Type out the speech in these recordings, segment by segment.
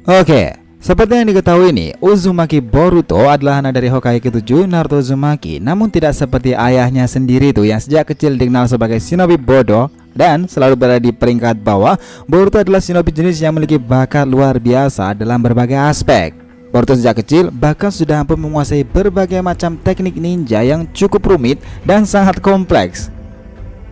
Oke, seperti yang diketahui nih, Uzumaki Boruto adalah anak dari Hokage ke-7 Naruto Uzumaki. Namun tidak seperti ayahnya sendiri tuh yang sejak kecil dikenal sebagai shinobi bodoh dan selalu berada di peringkat bawah. Boruto adalah shinobi jenis yang memiliki bakat luar biasa dalam berbagai aspek. Boruto sejak kecil bahkan sudah mampu menguasai berbagai macam teknik ninja yang cukup rumit dan sangat kompleks.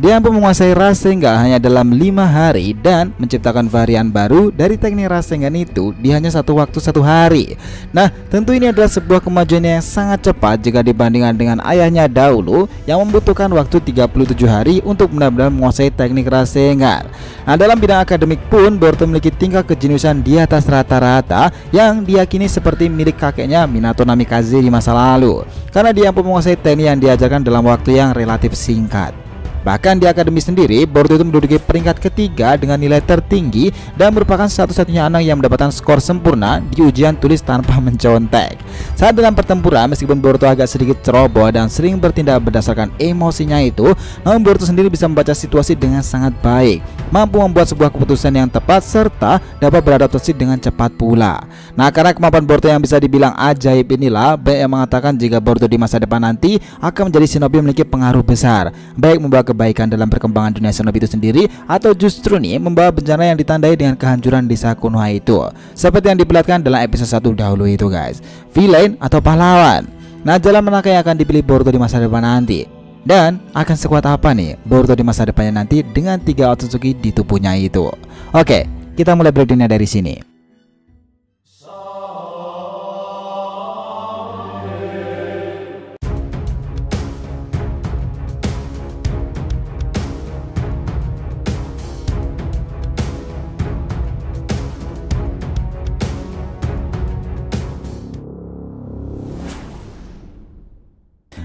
Dia mampu menguasai Rasengan hanya dalam 5 hari dan menciptakan varian baru dari teknik Rasengan itu di hanya satu waktu 1 hari. Nah, tentu ini adalah sebuah kemajuan yang sangat cepat jika dibandingkan dengan ayahnya dahulu yang membutuhkan waktu 37 hari untuk benar-benar menguasai teknik Rasengan. Nah, dalam bidang akademik pun Boruto memiliki tingkat kejeniusan di atas rata-rata yang diyakini seperti milik kakeknya Minato Namikaze di masa lalu, karena dia mampu menguasai teknik yang diajarkan dalam waktu yang relatif singkat. Bahkan di akademi sendiri, Boruto itu menduduki peringkat ketiga dengan nilai tertinggi dan merupakan satu-satunya anak yang mendapatkan skor sempurna di ujian tulis tanpa mencontek. Saat dalam pertempuran, meskipun Boruto agak sedikit ceroboh dan sering bertindak berdasarkan emosinya itu, namun Boruto sendiri bisa membaca situasi dengan sangat baik, mampu membuat sebuah keputusan yang tepat serta dapat beradaptasi dengan cepat pula. Nah, karena kemampuan Boruto yang bisa dibilang ajaib inilah, banyak yang mengatakan jika Boruto di masa depan nanti akan menjadi shinobi memiliki pengaruh besar, baik membawa kebaikan dalam perkembangan dunia shinobi itu sendiri atau justru nih membawa bencana yang ditandai dengan kehancuran desa Konoha itu, seperti yang diperlihatkan dalam episode 1 dahulu itu guys, villain atau pahlawan. Nah, jalan manakah yang akan dipilih Boruto di masa depan nanti? Dan akan sekuat apa nih Boruto di masa depannya nanti dengan 3 Otsutsuki di tubuhnya itu? Oke, kita mulai breakdownnya dari sini.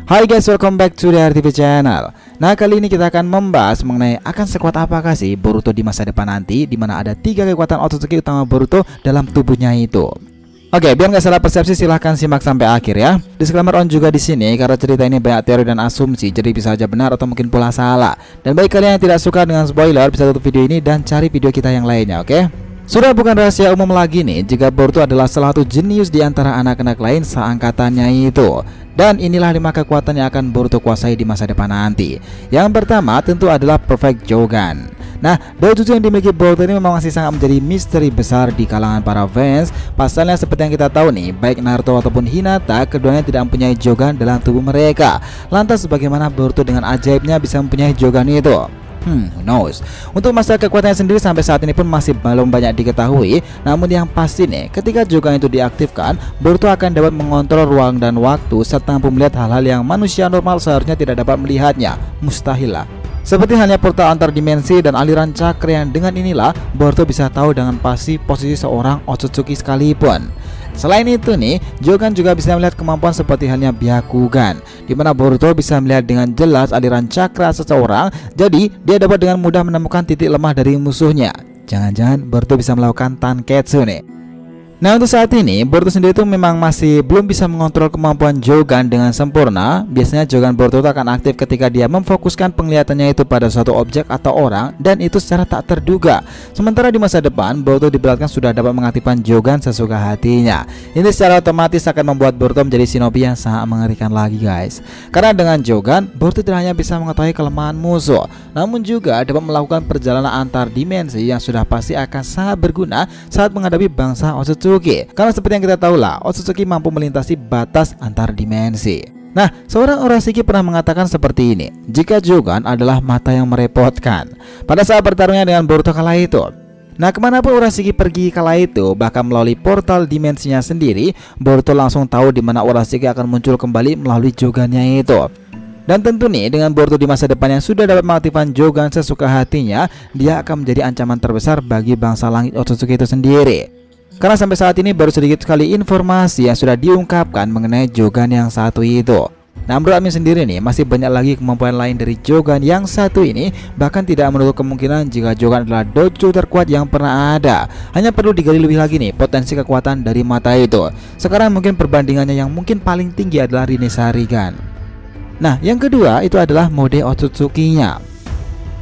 Hai guys, welcome back to the RTV channel. Nah, kali ini kita akan membahas mengenai akan sekuat apakah sih Boruto di masa depan nanti, di mana ada 3 kekuatan Otsutsuki utama Boruto dalam tubuhnya itu. Oke, biar nggak salah persepsi silahkan simak sampai akhir ya. Disclaimer on juga di sini karena cerita ini banyak teori dan asumsi, jadi bisa aja benar atau mungkin pula salah. Dan bagi kalian yang tidak suka dengan spoiler, bisa tutup video ini dan cari video kita yang lainnya, oke? Sudah bukan rahasia umum lagi nih jika Boruto adalah salah satu jenius di antara anak-anak lain seangkatannya itu. Dan inilah 5 kekuatan yang akan Boruto kuasai di masa depan nanti. Yang pertama tentu adalah Perfect Jogan. Nah, doujutsu yang dimiliki Boruto ini memang masih sangat menjadi misteri besar di kalangan para fans. Pasalnya seperti yang kita tahu nih, baik Naruto ataupun Hinata, keduanya tidak mempunyai Jogan dalam tubuh mereka. Lantas bagaimana Boruto dengan ajaibnya bisa mempunyai Jogan itu? Who knows. Untuk masalah kekuatannya sendiri sampai saat ini pun masih belum banyak diketahui. Namun yang pasti nih, ketika Jogan itu diaktifkan, Boruto akan dapat mengontrol ruang dan waktu serta mampu melihat hal-hal yang manusia normal seharusnya tidak dapat melihatnya. Mustahil lah. Seperti halnya portal antar dimensi dan aliran cakra yang dengan inilah Boruto bisa tahu dengan pasti posisi seorang Otsutsuki sekalipun. Selain itu nih, Jogan juga bisa melihat kemampuan seperti halnya Byakugan, di mana Boruto bisa melihat dengan jelas aliran cakra seseorang, jadi dia dapat dengan mudah menemukan titik lemah dari musuhnya. Jangan-jangan Boruto bisa melakukan Tanketsu nih. Nah, untuk saat ini Boruto sendiri itu memang masih belum bisa mengontrol kemampuan Jogan dengan sempurna. Biasanya Jogan Boruto akan aktif ketika dia memfokuskan penglihatannya itu pada suatu objek atau orang, dan itu secara tak terduga. Sementara di masa depan Boruto diperlihatkan sudah dapat mengaktifkan Jogan sesuka hatinya. Ini secara otomatis akan membuat Boruto menjadi shinobi yang sangat mengerikan lagi guys. Karena dengan Jogan, Boruto tidak hanya bisa mengetahui kelemahan musuh, namun juga dapat melakukan perjalanan antar dimensi yang sudah pasti akan sangat berguna saat menghadapi bangsa Otsutsuki. Karena seperti yang kita tahu lah, Otsutsuki mampu melintasi batas antar dimensi. Nah, seorang Urashiki pernah mengatakan seperti ini, jika Jogan adalah mata yang merepotkan pada saat bertarungnya dengan Boruto kala itu. Nah, kemanapun Urashiki pergi kala itu, bahkan melalui portal dimensinya sendiri, Boruto langsung tahu di mana Urashiki akan muncul kembali melalui Jogannya itu. Dan tentu nih, dengan Boruto di masa depan yang sudah dapat mengaktifkan Jogan sesuka hatinya, dia akan menjadi ancaman terbesar bagi bangsa langit Otsutsuki itu sendiri. Karena sampai saat ini baru sedikit sekali informasi yang sudah diungkapkan mengenai Jogan yang satu itu. Nah, menurut Amin sendiri nih, masih banyak lagi kemampuan lain dari Jogan yang satu ini. Bahkan tidak menutup kemungkinan jika Jogan adalah doujutsu terkuat yang pernah ada. Hanya perlu digali lebih lagi nih potensi kekuatan dari mata itu. Sekarang mungkin perbandingannya yang mungkin paling tinggi adalah Rinne Sharingan. Nah, yang kedua itu adalah mode Otsutsuki-nya.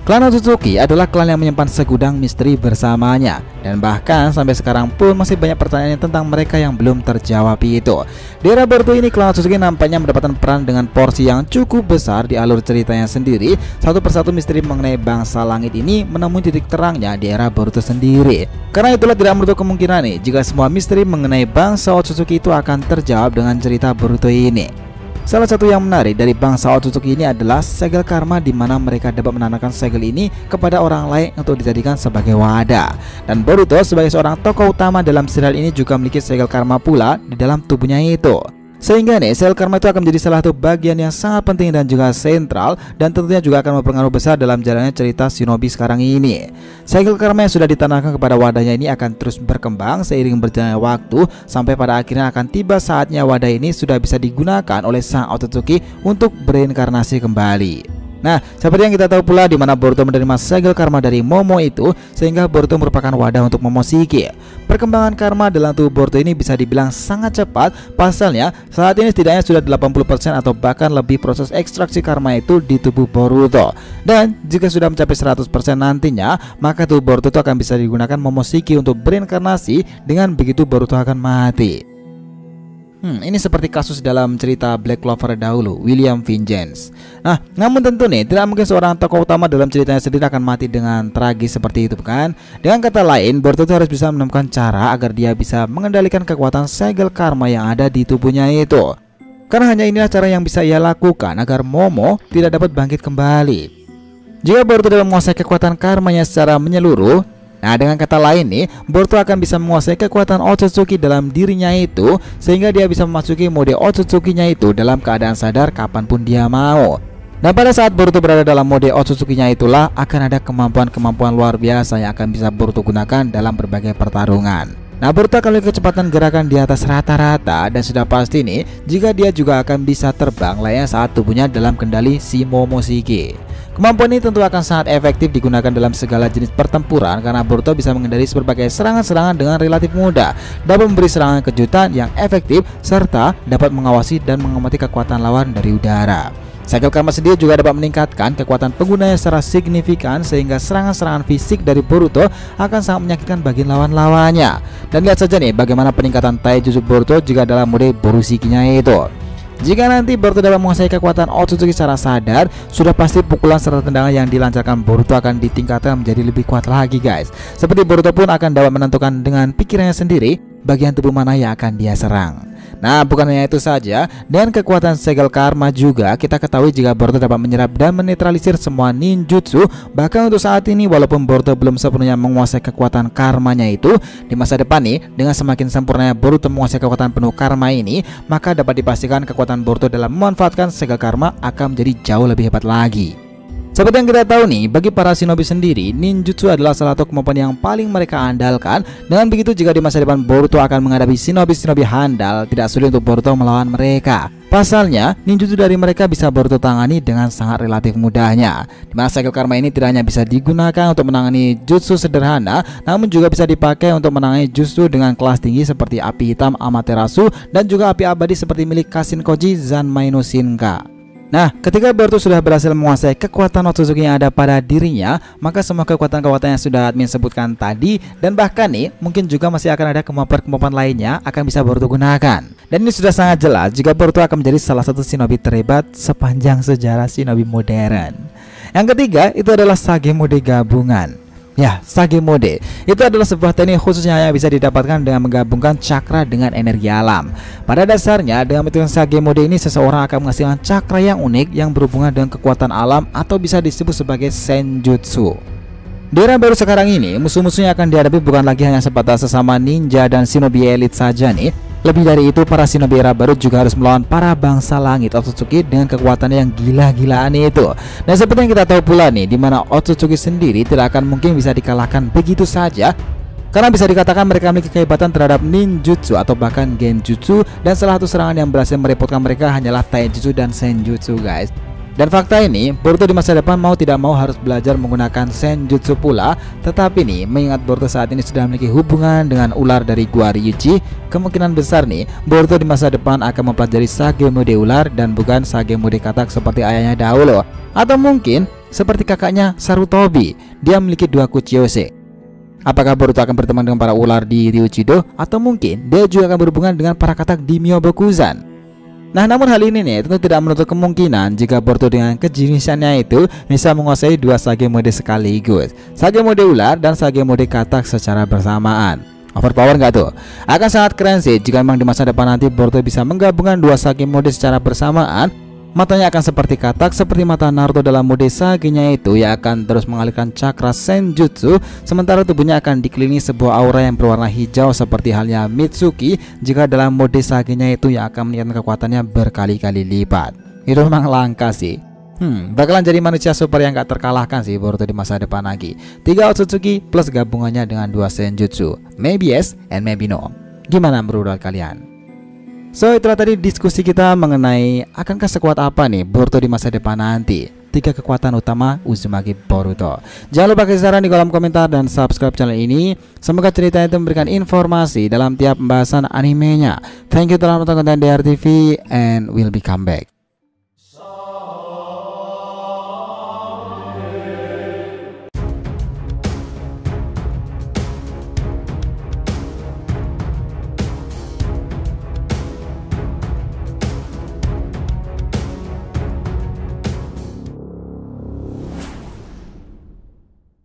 Klan Otsutsuki adalah klan yang menyimpan segudang misteri bersamanya, dan bahkan sampai sekarang pun masih banyak pertanyaan tentang mereka yang belum terjawab itu. Di era Boruto ini, klan Otsutsuki nampaknya mendapatkan peran dengan porsi yang cukup besar di alur ceritanya sendiri. Satu persatu misteri mengenai bangsa langit ini menemui titik terangnya di era Boruto sendiri. Karena itulah tidak menutup kemungkinan nih jika semua misteri mengenai bangsa Otsutsuki itu akan terjawab dengan cerita Boruto ini. Salah satu yang menarik dari bangsa Otsutsuki ini adalah segel karma, di mana mereka dapat menanamkan segel ini kepada orang lain untuk dijadikan sebagai wadah. Dan Boruto sebagai seorang tokoh utama dalam serial ini juga memiliki segel karma pula di dalam tubuhnya itu. Sehingga nih segel karma itu akan menjadi salah satu bagian yang sangat penting dan juga sentral, dan tentunya juga akan berpengaruh besar dalam jalannya cerita shinobi sekarang ini. Segel karma yang sudah ditanamkan kepada wadahnya ini akan terus berkembang seiring berjalannya waktu, sampai pada akhirnya akan tiba saatnya wadah ini sudah bisa digunakan oleh sang Otsutsuki untuk bereinkarnasi kembali. Nah, seperti yang kita tahu pula di mana Boruto menerima segel karma dari Momo itu, sehingga Boruto merupakan wadah untuk Momoshiki. Perkembangan karma dalam tubuh Boruto ini bisa dibilang sangat cepat. Pasalnya, saat ini setidaknya sudah 80% atau bahkan lebih proses ekstraksi karma itu di tubuh Boruto. Dan jika sudah mencapai 100% nantinya, maka tubuh Boruto itu akan bisa digunakan Momoshiki untuk bereinkarnasi. Dengan begitu Boruto akan mati. Ini seperti kasus dalam cerita Black Clover dahulu, William Vengeance. Nah, namun tentu nih, tidak mungkin seorang tokoh utama dalam ceritanya sendiri akan mati dengan tragis seperti itu, bukan? Dengan kata lain, Boruto harus bisa menemukan cara agar dia bisa mengendalikan kekuatan segel karma yang ada di tubuhnya itu. Karena hanya inilah cara yang bisa ia lakukan agar Momo tidak dapat bangkit kembali. Jika Boruto dapat menguasai kekuatan karmanya secara menyeluruh, nah, dengan kata lain nih, Boruto akan bisa menguasai kekuatan Otsutsuki dalam dirinya itu, sehingga dia bisa memasuki mode Otsutsuki-nya itu dalam keadaan sadar kapanpun dia mau. Dan pada saat Boruto berada dalam mode Otsutsuki-nya itulah akan ada kemampuan-kemampuan luar biasa yang akan bisa Boruto gunakan dalam berbagai pertarungan. Nah, Boruto akan memiliki kecepatan gerakan di atas rata-rata, dan sudah pasti nih jika dia juga akan bisa terbang layaknya saat tubuhnya dalam kendali si Momoshiki. Kemampuan ini tentu akan sangat efektif digunakan dalam segala jenis pertempuran, karena Boruto bisa menghindari berbagai serangan-serangan dengan relatif mudah, dapat memberi serangan kejutan yang efektif, serta dapat mengawasi dan mengamati kekuatan lawan dari udara. Segel karma sendiri juga dapat meningkatkan kekuatan penggunanya secara signifikan, sehingga serangan-serangan fisik dari Boruto akan sangat menyakitkan bagi lawan-lawannya. Dan lihat saja nih bagaimana peningkatan taijutsu Boruto jika dalam mode Borushikinya itu. Jika nanti Boruto dapat menguasai kekuatan Otsutsuki secara sadar, sudah pasti pukulan serta tendangan yang dilancarkan Boruto akan ditingkatkan menjadi lebih kuat lagi, guys. Seperti Boruto pun akan dapat menentukan dengan pikirannya sendiri bagian tubuh mana yang akan dia serang. Nah, bukan hanya itu saja, dengan kekuatan segel karma juga kita ketahui jika Boruto dapat menyerap dan menetralisir semua ninjutsu. Bahkan untuk saat ini, walaupun Boruto belum sepenuhnya menguasai kekuatan karmanya itu, di masa depan nih, dengan semakin sempurnanya Boruto menguasai kekuatan penuh karma ini, maka dapat dipastikan kekuatan Boruto dalam memanfaatkan segel karma akan menjadi jauh lebih hebat lagi. Seperti yang kita tahu nih, bagi para shinobi sendiri, ninjutsu adalah salah satu kemampuan yang paling mereka andalkan. Dengan begitu, jika di masa depan Boruto akan menghadapi shinobi-shinobi handal, tidak sulit untuk Boruto melawan mereka. Pasalnya, ninjutsu dari mereka bisa Boruto tangani dengan sangat relatif mudahnya. Di mana segel karma ini tidak hanya bisa digunakan untuk menangani jutsu sederhana, namun juga bisa dipakai untuk menangani jutsu dengan kelas tinggi seperti api hitam Amaterasu dan juga api abadi seperti milik Kashinkoji Zanmai no Shinka. Nah, ketika Boruto sudah berhasil menguasai kekuatan Otsutsuki yang ada pada dirinya, maka semua kekuatan-kekuatan yang sudah admin sebutkan tadi, dan bahkan nih mungkin juga masih akan ada kemampuan-kemampuan lainnya akan bisa Boruto gunakan. Dan ini sudah sangat jelas jika Boruto akan menjadi salah satu shinobi terhebat sepanjang sejarah shinobi modern. Yang ketiga itu adalah Sage Mode gabungan. Ya, Sage Mode itu adalah sebuah teknik khusus yang hanya bisa didapatkan dengan menggabungkan cakra dengan energi alam. Pada dasarnya, dengan metode Sage Mode ini seseorang akan menghasilkan cakra yang unik yang berhubungan dengan kekuatan alam atau bisa disebut sebagai senjutsu. Di era baru sekarang ini, musuh-musuhnya akan dihadapi bukan lagi hanya sebatas sesama ninja dan shinobi elit saja nih. Lebih dari itu, para shinobi era baru juga harus melawan para bangsa langit Otsutsuki dengan kekuatannya yang gila-gilaan itu. Dan seperti yang kita tahu pula nih, di mana Otsutsuki sendiri tidak akan mungkin bisa dikalahkan begitu saja, karena bisa dikatakan mereka memiliki kehebatan terhadap ninjutsu atau bahkan genjutsu, dan salah satu serangan yang berhasil merepotkan mereka hanyalah taijutsu dan senjutsu, guys. Dan fakta ini, Boruto di masa depan mau tidak mau harus belajar menggunakan senjutsu pula. Tetapi nih, mengingat Boruto saat ini sudah memiliki hubungan dengan ular dari Gua Ryuchi, kemungkinan besar nih Boruto di masa depan akan mempelajari Sage Mode ular dan bukan Sage Mode katak seperti ayahnya dahulu. Atau mungkin seperti kakaknya Sarutobi, dia memiliki 2 Kuchiyose. Apakah Boruto akan berteman dengan para ular di Ryuchido, atau mungkin dia juga akan berhubungan dengan para katak di Myobokuzan? Nah, namun hal ini nih tentu tidak menutup kemungkinan jika Boruto dengan kejeniusannya itu bisa menguasai 2 Sage mode sekaligus, Sage mode ular dan Sage mode katak secara bersamaan. Overpower nggak tuh? Akan sangat keren sih jika memang di masa depan nanti Boruto bisa menggabungkan 2 Sage mode secara bersamaan. Matanya akan seperti katak, seperti mata Naruto dalam mode Sage-nya itu yang akan terus mengalirkan cakra senjutsu, sementara tubuhnya akan dikelilingi sebuah aura yang berwarna hijau seperti halnya Mitsuki jika dalam mode Sage-nya itu yang akan meningkatkan kekuatannya berkali-kali lipat. Itu memang langka sih. Bakalan jadi manusia super yang gak terkalahkan sih Boruto di masa depan lagi. 3 Otsutsuki plus gabungannya dengan 2 senjutsu. Maybe yes and maybe no. Gimana menurut kalian? So, itulah tadi diskusi kita mengenai akankah sekuat apa nih Boruto di masa depan nanti. 3 kekuatan utama Uzumaki Boruto. Jangan lupa kasih saran di kolom komentar dan subscribe channel ini. Semoga cerita itu memberikan informasi dalam tiap pembahasan animenya. Thank you telah menonton konten DRTV and we'll be come back.